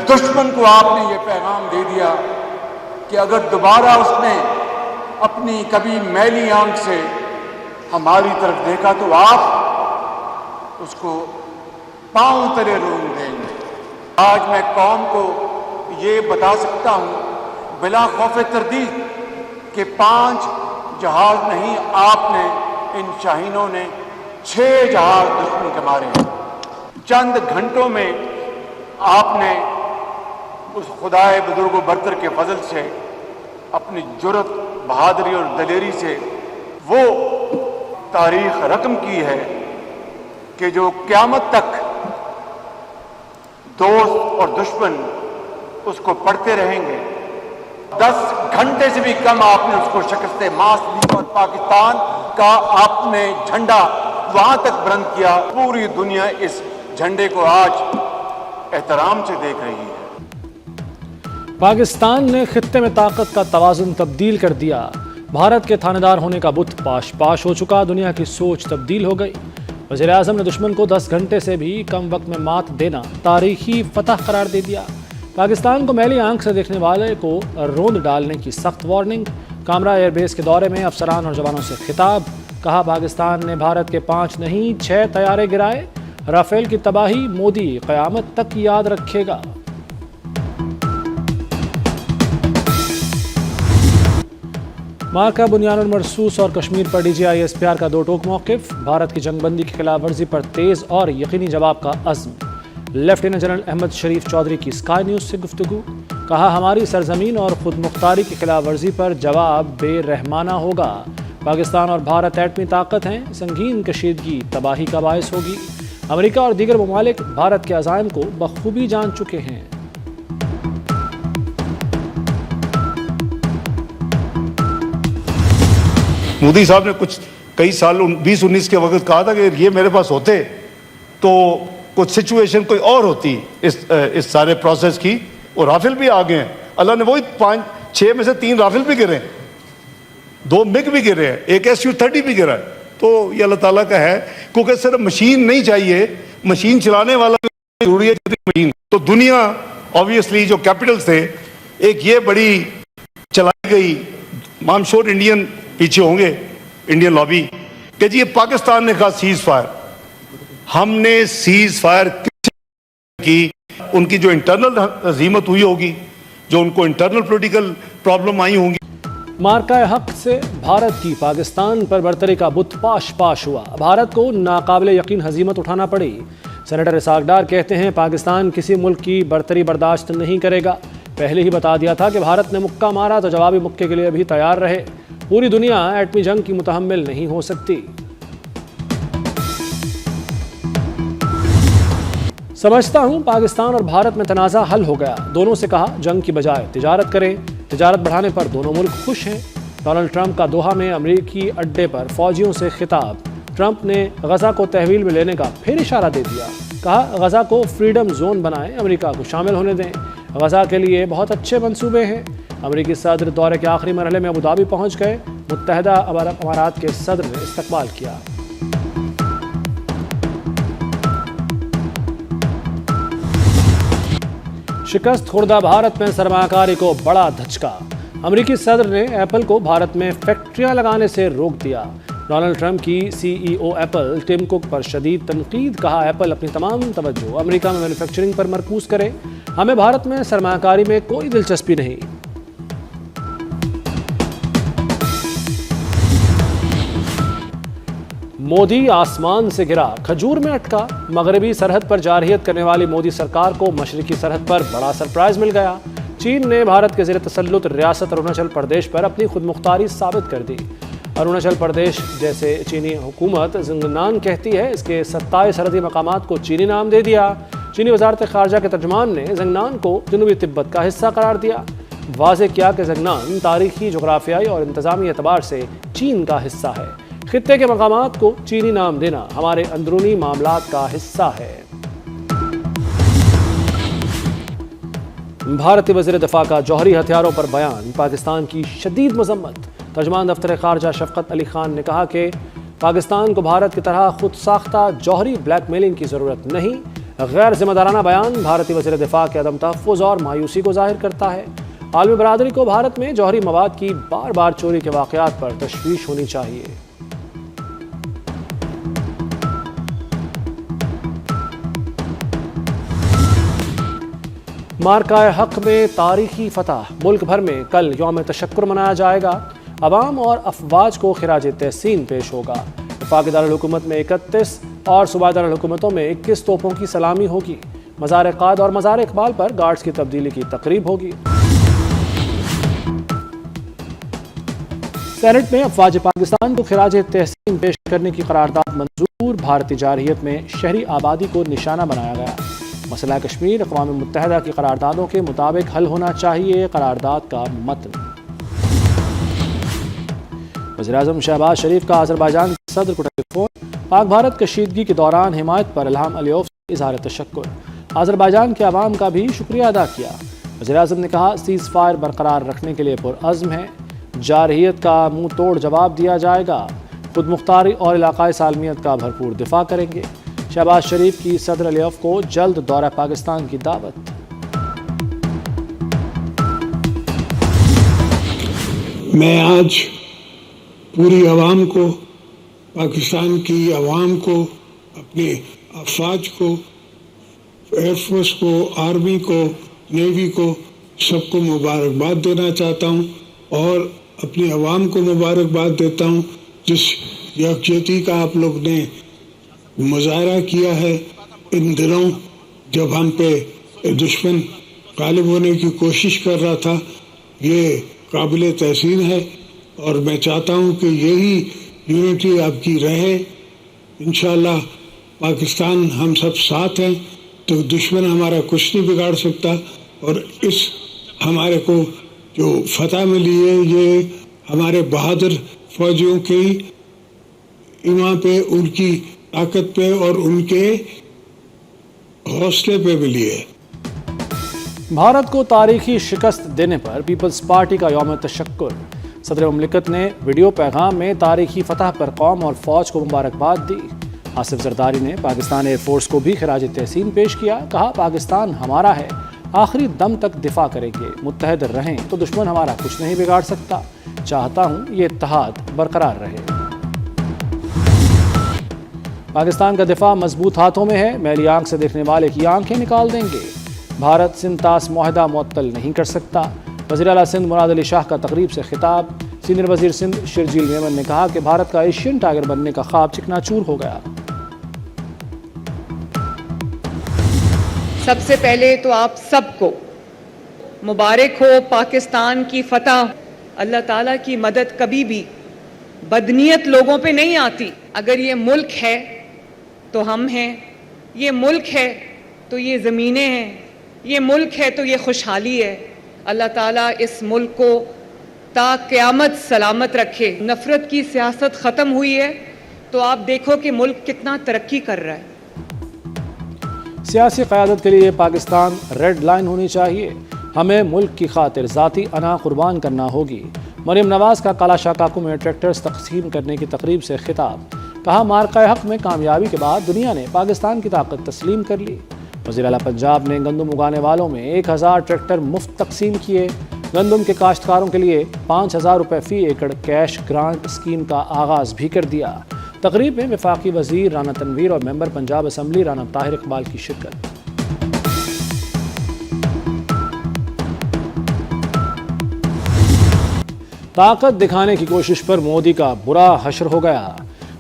دشمن کو آپ نے یہ پیغام دے دیا کہ اگر دوبارہ اس نے اپنی کبھی میلی آنکھ سے ہماری طرف دیکھا تو آپ اس کو پاؤں تلے رون دیں گے۔ آج میں قوم کو یہ بتا سکتا ہوں بلا خوف تردید کہ 5 جہاز نہیں، آپ نے ان شاہینوں نے 6 جہاز دشمن کے مارے ہیں۔ چند گھنٹوں میں آپ نے اس خدائے بزرگ و برتر کے فضل سے اپنی جرت، بہادری اور دلیری سے وہ تاریخ رقم کی ہے کہ جو قیامت تک دوست اور دشمن اس کو پڑھتے رہیں گے۔ 10 گھنٹے سے بھی کم آپ نے اس کو شکست ماس دی اور پاکستان کا آپ نے جھنڈا وہاں تک بلند کیا۔ پوری دنیا اس جھنڈے کو آج احترام سے دیکھ رہی ہے۔ پاکستان نے خطے میں طاقت کا توازن تبدیل کر دیا۔ بھارت کے تھانے دار ہونے کا بت پاش پاش ہو چکا، دنیا کی سوچ تبدیل ہو گئی۔ وزیر اعظم نے دشمن کو 10 گھنٹے سے بھی کم وقت میں مات دینا تاریخی فتح قرار دے دیا۔ پاکستان کو میلی آنکھ سے دیکھنے والے کو روند ڈالنے کی سخت وارننگ۔ کامرا ایئر بیس کے دورے میں افسران اور جوانوں سے خطاب، کہا پاکستان نے بھارت کے 5 نہیں 6 طیارے گرائے، رافیل کی تباہی مودی قیامت تک یاد رکھے گا۔ مارکا بنیان المرصوص اور کشمیر پر D G I S P R کا 2 ٹوک موقف، بھارت کی جنگ بندی کی خلاف ورزی پر تیز اور یقینی جواب کا عزم۔ لیفٹیننٹ جنرل احمد شریف چودھری کی اسکائی نیوز سے گفتگو، کہا ہماری سرزمین اور خود مختاری کی خلاف ورزی پر جواب بے رحمانہ ہوگا۔ پاکستان اور بھارت ایٹمی طاقت ہیں، سنگین کشیدگی تباہی کا باعث ہوگی۔ امریکہ اور دیگر ممالک بھارت کے عزائم کو بخوبی جان چکے ہیں۔ مودی صاحب نے کئی سال 2019 کے وقت کہا تھا کہ یہ میرے پاس ہوتے تو کچھ سچویشن کوئی اور ہوتی اس سارے پروسیس کی، اور رافل بھی آ گئے ہیں۔ اللہ نے وہی 5-6 میں سے 3 رافل بھی گرے ہیں، 2 مگ بھی گرے ہیں، ایک Su-30 بھی گرا ہے۔ تو یہ اللہ تعالیٰ کا ہے، کیونکہ صرف مشین نہیں چاہیے، مشین چلانے والا بھی ضروری ہے۔ مشین تو دنیا آبویسلی جو کیپٹلز تھے، ایک یہ بڑی چلائی گئی، I'm sure انڈین پیچھے ہوں گے، انڈین لابی، کہ جی یہ پاکستان نے کہا سیز فائر۔ ہم نے سیز فائر کی، ان کی جو انٹرنل ہزیمت ہوئی ہوگی، جو ان کو انٹرنل پولیٹیکل پرابلم آئی ہوں گی۔ مارکہ حق سے بھارت کی پاکستان پر برتری کا بت پاش پاش ہوا، بھارت کو ناقابل یقین ہزیمت اٹھانا پڑی۔ سینیٹر اسحاق ڈار کہتے ہیں پاکستان کسی ملک کی برتری برداشت نہیں کرے گا، پہلے ہی بتا دیا تھا کہ بھارت نے مکہ مارا تو جوابی مکے کے لیے بھی تیار رہے۔ پوری دنیا ایٹمی جنگ کی متحمل نہیں ہو سکتی۔ سمجھتا ہوں پاکستان اور بھارت میں تنازع حل ہو گیا، دونوں سے کہا جنگ کی بجائے تجارت کریں، تجارت بڑھانے پر دونوں ملک خوش ہیں۔ ڈونلڈ ٹرمپ کا دوحہ میں امریکی اڈے پر فوجیوں سے خطاب، ٹرمپ نے غزہ کو تحویل میں لینے کا پھر اشارہ دے دیا، کہا غزہ کو فریڈم زون بنائیں، امریکہ کو شامل ہونے دیں، غزہ کے لیے بہت اچھے منصوبے ہیں۔ امریکی صدر دورے کے آخری مرحلے میں ابوظہبی پہنچ گئے، متحدہ عرب امارات کے صدر نے استقبال کیا۔ شکست خوردہ بھارت میں سرمایہ کاری کو بڑا دھچکا، امریکی صدر نے ایپل کو بھارت میں فیکٹریاں لگانے سے روک دیا۔ ڈونلڈ ٹرمپ کی سی ای او ایپل ٹم کک پر شدید تنقید، کہا ایپل اپنی تمام توجہ امریکہ میں مینوفیکچرنگ پر مرکوز کرے، ہمیں بھارت میں سرمایہ کاری میں کوئی دلچسپی نہیں۔ مودی آسمان سے گرا، کھجور میں اٹکا، مغربی سرحد پر جارحیت کرنے والی مودی سرکار کو مشرقی سرحد پر بڑا سرپرائز مل گیا۔ چین نے بھارت کے زیر تسلط ریاست اروناچل پردیش پر اپنی خود مختاری ثابت کر دی۔ اروناچل پردیش جیسے چینی حکومت زنگنان کہتی ہے، اس کے 27 سرحدی مقامات کو چینی نام دے دیا۔ چینی وزارت خارجہ کے ترجمان نے زنگنان کو جنوبی تبت کا حصہ قرار دیا، واضح کیا کہ زنگنان تاریخی، جغرافیائی اور انتظامی اعتبار سے چین کا حصہ ہے۔ خطے کے مقامات کو چینی نام دینا ہمارے اندرونی معاملات کا حصہ ہے۔ بھارتی وزیر دفاع کا جوہری ہتھیاروں پر بیان، پاکستان کی شدید مذمت۔ ترجمان دفتر خارجہ شفقت علی خان نے کہا کہ پاکستان کو بھارت کی طرح خود ساختہ جوہری بلیک میلنگ کی ضرورت نہیں، غیر ذمہ دارانہ بیان بھارتی وزیر دفاع کے عدم تحفظ اور مایوسی کو ظاہر کرتا ہے۔ عالمی برادری کو بھارت میں جوہری مواد کی بار بار چوری کے واقعات پر تشویش ہونی چاہیے۔ مارکہ حق میں تاریخی فتح، ملک بھر میں کل یوم تشکر منایا جائے گا۔ عوام اور افواج کو خراج تحسین پیش ہوگا۔ وفاقی دارالحکومت میں 31 اور صوبائی دارالحکومتوں میں 21 توپوں کی سلامی ہوگی۔ مزار قائد اور مزار اقبال پر گارڈز کی تبدیلی کی تقریب ہوگی۔ سینٹ میں افواج پاکستان کو خراج تحسین پیش کرنے کی قرارداد منظور۔ بھارتی جارحیت میں شہری آبادی کو نشانہ بنایا گیا۔ مسئلہ کشمیر اقوام متحدہ کی قراردادوں کے مطابق حل ہونا چاہیے، قرارداد کا متن۔ وزیراعظم شہباز شریف کا آذربائیجان کے صدر کو ٹیلی فون۔ پاک بھارت کشیدگی کے دوران حمایت پر الہام علیوف سے اظہار تشکر۔ آذربائیجان کے عوام کا بھی شکریہ ادا کیا۔ وزیراعظم نے کہا سیز فائر برقرار رکھنے کے لیے پرعزم ہے، جارحیت کا منہ توڑ جواب دیا جائے گا، خود مختاری اور علاقائی سالمیت کا بھرپور دفاع کریں گے۔ شہباز شریف کی صدر علیوف کو جلد دورہ پاکستان کی دعوت۔ میں آج پوری عوام کو، پاکستان کی عوام کو، اپنے افواج کو، ایئر فورس کو، آرمی کو، نیوی کو، سب کو مبارکباد دینا چاہتا ہوں اور اپنی عوام کو مبارکباد دیتا ہوں جس یکجہتی کا آپ لوگ نے مظاہرہ کیا ہے ان دنوں جب ہم پہ دشمن غالب ہونے کی کوشش کر رہا تھا۔ یہ قابل تحسین ہے اور میں چاہتا ہوں کہ یہی یونٹی آپ کی رہے۔ انشاءاللہ پاکستان ہم سب ساتھ ہیں تو دشمن ہمارا کچھ نہیں بگاڑ سکتا، اور اس ہمارے کو جو فتح ملی ہے یہ ہمارے بہادر فوجیوں کی ایمان پہ، ان کی طاقت پہ اور ان کے حوصلے پہ ملی ہے۔ بھارت کو تاریخی شکست دینے پر پیپلز پارٹی کا یوم تشکر۔ صدر مملکت نے ویڈیو پیغام میں تاریخی فتح پر قوم اور فوج کو مبارکباد دی۔ آصف زرداری نے پاکستان ایئر فورس کو بھی خراج تحسین پیش کیا، کہا پاکستان ہمارا ہے، آخری دم تک دفاع کریں گے، متحد رہیں تو دشمن ہمارا کچھ نہیں بگاڑ سکتا، چاہتا ہوں یہ اتحاد برقرار رہے۔ پاکستان کا دفاع مضبوط ہاتھوں میں ہے، میلی آنکھ سے دیکھنے والے کی آنکھیں نکال دیں گے، بھارت سندھ طاس معاہدہ معطل نہیں کر سکتا۔ وزیر اعلیٰ سندھ مراد علی شاہ کا تقریب سے خطاب۔ سینئر وزیر سندھ شرجیل میمن نے کہا کہ بھارت کا ایشین ٹائگر بننے کا خواب چکنا چور ہو گیا۔ سب سے پہلے تو آپ سب کو مبارک ہو پاکستان کی فتح۔ اللہ تعالیٰ کی مدد کبھی بھی بدنیت لوگوں پہ نہیں آتی۔ اگر یہ ملک ہے تو ہم ہیں، یہ ملک ہے تو یہ زمینیں ہیں، یہ ملک ہے تو یہ خوشحالی ہے۔ اللہ تعالیٰ اس ملک کو تا قیامت سلامت رکھے۔ نفرت کی سیاست ختم ہوئی ہے تو آپ دیکھو کہ ملک کتنا ترقی کر رہا ہے۔ سیاسی قیادت کے لیے پاکستان ریڈ لائن ہونی چاہیے، ہمیں ملک کی خاطر ذاتی انا قربان کرنا ہوگی۔ مریم نواز کا کالا شاکاکو میں ٹریکٹرز تقسیم کرنے کی تقریب سے خطاب۔ کہا مارکہ حق میں کامیابی کے بعد دنیا نے پاکستان کی طاقت تسلیم کر لی۔ وزیر اعلیٰ پنجاب نے گندم اگانے والوں میں 1000 ٹریکٹر مفت تقسیم کیے۔ گندم کے کاشتکاروں کے لیے 5000 روپے فی ایکڑ کیش گرانٹ اسکیم کا آغاز بھی کر دیا۔ تقریب میں وفاقی وزیر رانا تنویر اور ممبر پنجاب اسمبلی رانا طاہر اقبال کی شرکت۔ طاقت دکھانے کی کوشش پر مودی کا برا حشر ہو گیا۔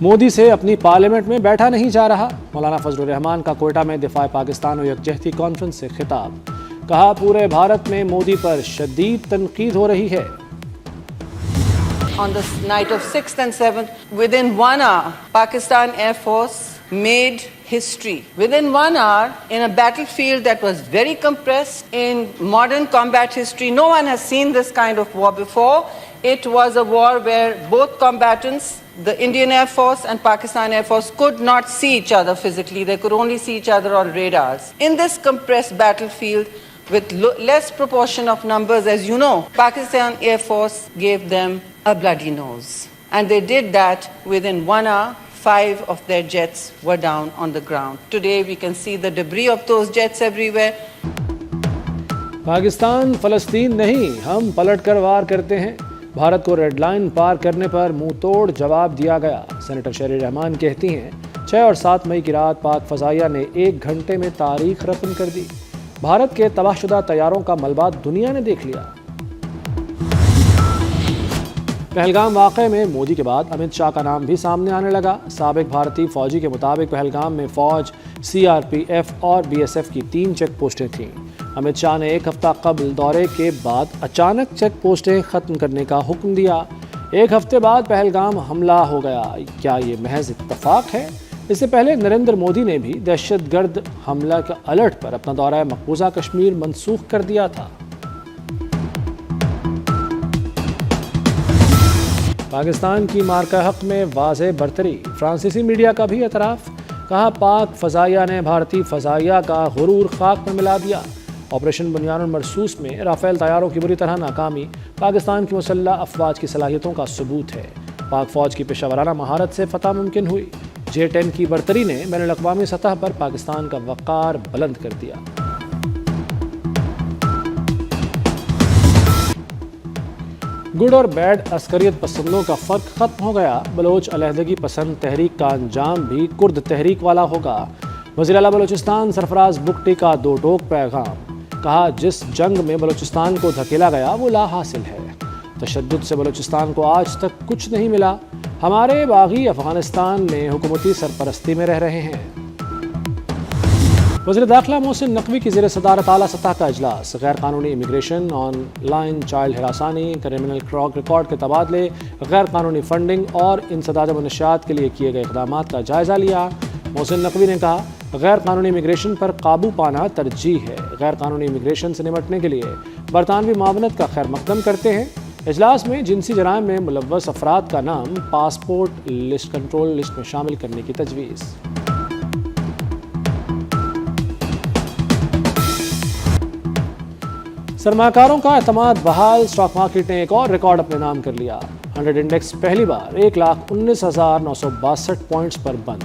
مودی سے اپنی پارلیمنٹ میں بیٹھا نہیں جا رہا۔ مولانا فضل الرحمان کا کوئٹہ میں دفاع پاکستان و یکجہتی کانفرنس سے خطاب۔ کہا پورے بھارت میں مودی پر شدید تنقید ہو رہی ہے۔ On the night of 6th and 7th, within 1 hour, Pakistan Air Force made history. Within 1 hour, in a battlefield that was very compressed in modern combat history, no one has seen this kind of war before. It was a war where both combatants, the Indian Air Force and Pakistan Air Force, could not see each other physically. They could only see each other on radars. In this compressed battlefield, with less proportion of numbers, as you know, Pakistan Air Force gave them a bloody nose. And they did that within 1 hour, 5 of their jets were down on the ground. Today we can see the debris of those jets everywhere. Pakistan فلسطین نہیں، ہم پلٹ کر وار کرتے ہیں۔ بھارت کو red line پار کرنے پر منہ توڑ جواب دیا گیا۔ سینیٹر شہری رحمان کہتی ہیں 6 اور 7 مئی کی رات پاک فضائیہ نے 1 گھنٹے میں تاریخ رقم کر دی۔ بھارت کے تباہ شدہ طیاروں کا ملبہ دنیا نے دیکھ لیا۔ پہلگام واقعے میں مودی کے بعد امت شاہ کا نام بھی سامنے آنے لگا۔ سابق بھارتی فوجی کے مطابق پہلگام میں فوج، CRPF اور BSF کی 3 چیک پوسٹیں تھیں۔ امت شاہ نے 1 ہفتہ قبل دورے کے بعد اچانک چیک پوسٹیں ختم کرنے کا حکم دیا۔ 1 ہفتے بعد پہلگام حملہ ہو گیا۔ کیا یہ محض اتفاق ہے؟ اس سے پہلے نریندر مودی نے بھی دہشت گرد حملہ کے الرٹ پر اپنا دورہ مقبوضہ کشمیر منسوخ کر دیا تھا۔ پاکستان کی مارکہ حق میں واضح برتری، فرانسیسی میڈیا کا بھی اعتراف۔ کہا پاک فضائیہ نے بھارتی فضائیہ کا غرور خاک میں ملا دیا۔ آپریشن بنیان المرصوص میں رافیل طیاروں کی بری طرح ناکامی پاکستان کی مسلح افواج کی صلاحیتوں کا ثبوت ہے۔ پاک فوج کی پیشہ ورانہ مہارت سے فتح ممکن ہوئی۔ J-10 کی برتری نے بین الاقوامی سطح پر پاکستان کا وقار بلند کر دیا۔ گڈ اور بیڈ عسکریت پسندوں کا فرق ختم ہو گیا۔ بلوچ علیحدگی پسند تحریک کا انجام بھی کرد تحریک والا ہوگا۔ وزیر اعلیٰ بلوچستان سرفراز بگٹی کا 2 ٹوک پیغام۔ کہا جس جنگ میں بلوچستان کو دھکیلا گیا وہ لا حاصل ہے۔ تشدد سے بلوچستان کو آج تک کچھ نہیں ملا۔ ہمارے باغی افغانستان میں حکومتی سرپرستی میں رہ رہے ہیں۔ وزیر داخلہ محسن نقوی کی زیر صدارت اعلیٰ سطح کا اجلاس۔ غیر قانونی امیگریشن، آن لائن چائلڈ ہراسانی، کرمنل ریکارڈ کے تبادلے، غیر قانونی فنڈنگ اور انسداد منشیات کے لیے کیے گئے اقدامات کا جائزہ لیا۔ محسن نقوی نے کہا غیر قانونی امیگریشن پر قابو پانا ترجیح ہے۔ غیر قانونی امیگریشن سے نمٹنے کے لیے برطانوی معاونت کا خیر مقدم کرتے ہیں۔ اجلاس میں جنسی جرائم میں ملوث افراد کا نام پاسپورٹ لسٹ کنٹرول لسٹ میں شامل کرنے کی تجویز۔ سرمایہ کاروں کا اعتماد بحال، اسٹاک مارکیٹ نے ایک اور ریکارڈ اپنے نام کر لیا۔ 100 انڈیکس پہلی بار 1,19,962 پوائنٹس پر بند۔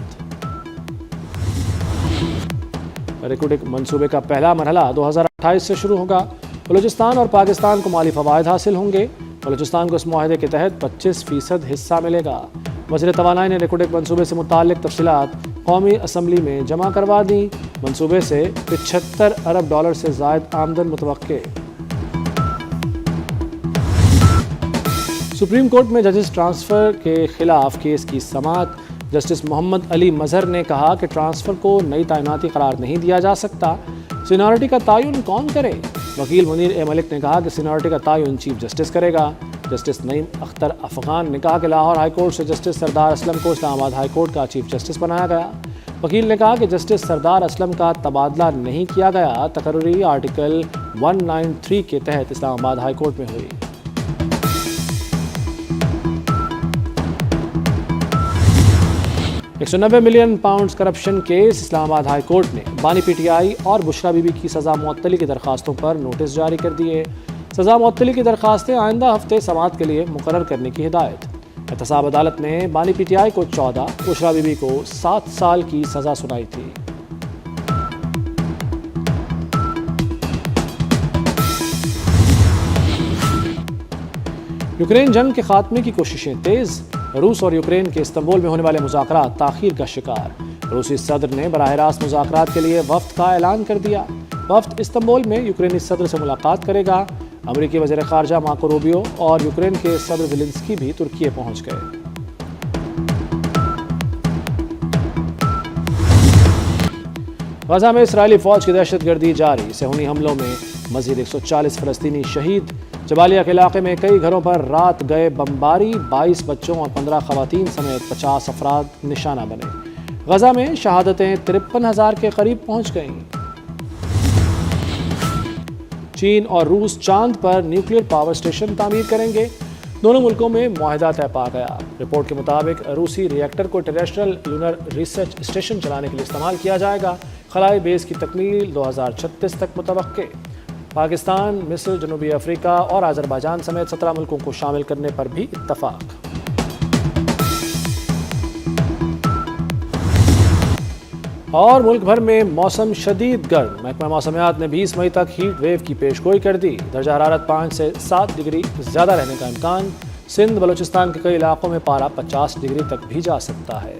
ریکوڈک منصوبے کا پہلا مرحلہ 2028 سے شروع ہوگا۔ بلوچستان اور پاکستان کو مالی فوائد حاصل ہوں گے۔ بلوچستان کو اس معاہدے کے تحت 25% حصہ ملے گا۔ وزیر توانائی نے ریکوڈک منصوبے سے متعلق تفصیلات قومی اسمبلی میں جمع کروا دیں۔ منصوبے سے $75 ارب سے زائد آمدن متوقع۔ سپریم کورٹ میں ججز ٹرانسفر کے خلاف کیس کی سماعت۔ جسٹس محمد علی مظہر نے کہا کہ ٹرانسفر کو نئی تعیناتی قرار نہیں دیا جا سکتا۔ سینیورٹی کا تعین کون کرے؟ وکیل منیر اے ملک نے کہا کہ سینیورٹی کا تعین چیف جسٹس کرے گا۔ جسٹس نعیم اختر افغان نے کہا کہ لاہور ہائی کورٹ سے جسٹس سردار اسلم کو اسلام آباد ہائی کورٹ کا چیف جسٹس بنایا گیا۔ وکیل نے کہا کہ جسٹس سردار اسلم کا تبادلہ نہیں کیا گیا۔ تقرری آرٹیکل 193 کے تحت اسلام آباد ہائی کورٹ میں ہوئی۔ £190 ملین کرپشن کیس۔ اسلام آباد ہائی کورٹ نے بانی PTI اور بشرا بی بی کی سزا معطلی کی درخواستوں پر نوٹس جاری کر دیے۔ سزا معطلی کی درخواستیں آئندہ ہفتے سماعت کے لیے مقرر کرنے کی ہدایت۔ احتساب عدالت نے بانی PTI کو 14، بشرا بی بی کو 7 سال کی سزا سنائی تھی۔ یوکرین جنگ کے خاتمے کی کوششیں تیز۔ روس اور یوکرین کے استنبول میں ہونے والے مذاکرات تاخیر کا شکار۔ روسی صدر نے براہ راست مذاکرات کے لیے وفد کا اعلان کر دیا۔ وفد استنبول میں یوکرینی صدر سے ملاقات کرے گا۔ امریکی وزیر خارجہ مارکو روبیو اور یوکرین کے صدر زیلنسکی بھی ترکی پہنچ گئے۔ غزہ میں اسرائیلی فوج کی دہشت گردی جاری۔ صہیونی حملوں میں مزید 140 فلسطینی شہید۔ جبالیہ کے علاقے میں کئی گھروں پر رات گئے بمباری، 22 بچوں اور 15 خواتین سمیت 50 افراد نشانہ بنے۔ غزہ میں شہادتیں 53,000 کے قریب پہنچ گئیں۔ چین اور روس چاند پر نیوکلیر پاور اسٹیشن تعمیر کریں گے۔ دونوں ملکوں میں معاہدہ طے پا گیا۔ رپورٹ کے مطابق روسی ری ایکٹر کو انٹرنیشنل لونر ریسرچ اسٹیشن چلانے کے لیے استعمال کیا جائے گا۔ خلائی بیس کی تکمیل 2036 تک متوقع۔ پاکستان، مصر، جنوبی افریقہ اور آذربائیجان سمیت 17 ملکوں کو شامل کرنے پر بھی اتفاق۔ اور ملک بھر میں موسم شدید گرم، محکمہ موسمیات نے 20 مئی تک ہیٹ ویو کی پیش گوئی کر دی۔ درجہ حرارت 5 سے 7 ڈگری زیادہ رہنے کا امکان۔ سندھ بلوچستان کے کئی علاقوں میں پارہ 50 ڈگری تک بھی جا سکتا ہے۔